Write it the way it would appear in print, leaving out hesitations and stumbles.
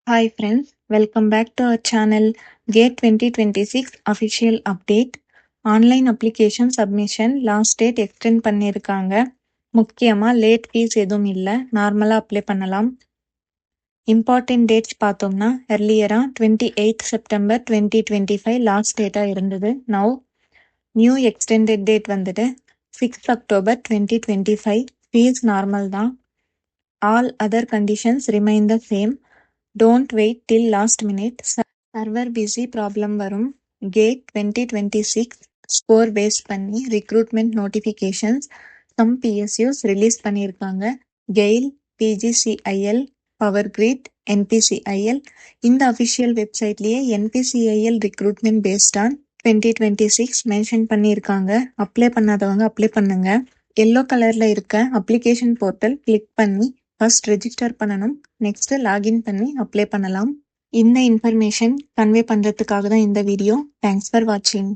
Hi friends, welcome back to our channel GATE 2026 official update. Online application submission last date extend பண்ணிருக்காங்க. முக்கியமா late fees எதுவும் இல்லை, நார்மலாக apply பண்ணலாம். Important dates பார்த்தோம்னா earlier 28th September 2025 லாஸ்ட் டேட்டாக இருந்தது. Now new extended date வந்துட்டு 6th October 2025. Fees normal தான். All other conditions remain the same. Don't wait till last minute. Server busy problem வரும். GATE 2026 score base பண்ணி recruitment notifications some PSUs release பண்ணியிருக்காங்க. GAIL, PGCIL, power grid, NPCIL. இந்த official வெப்சைட்லேயே NPCIL recruitment based on 2026 mention பண்ணியிருக்காங்க. Apply பண்ணாதவங்க apply பண்ணுங்க. Yellow கலரில் இருக்க அப்ளிகேஷன் போர்ட்டல் கிளிக் பண்ணி ஃபர்ஸ்ட் ரெஜிஸ்டர் பண்ணணும். நெக்ஸ்ட் லாகின் பண்ணி அப்ளை பண்ணலாம். இந்த இன்ஃபர்மேஷன் கன்வே பண்ணுறதுக்காக தான் இந்த வீடியோ. தேங்க்ஸ் ஃபார் வாட்சிங்.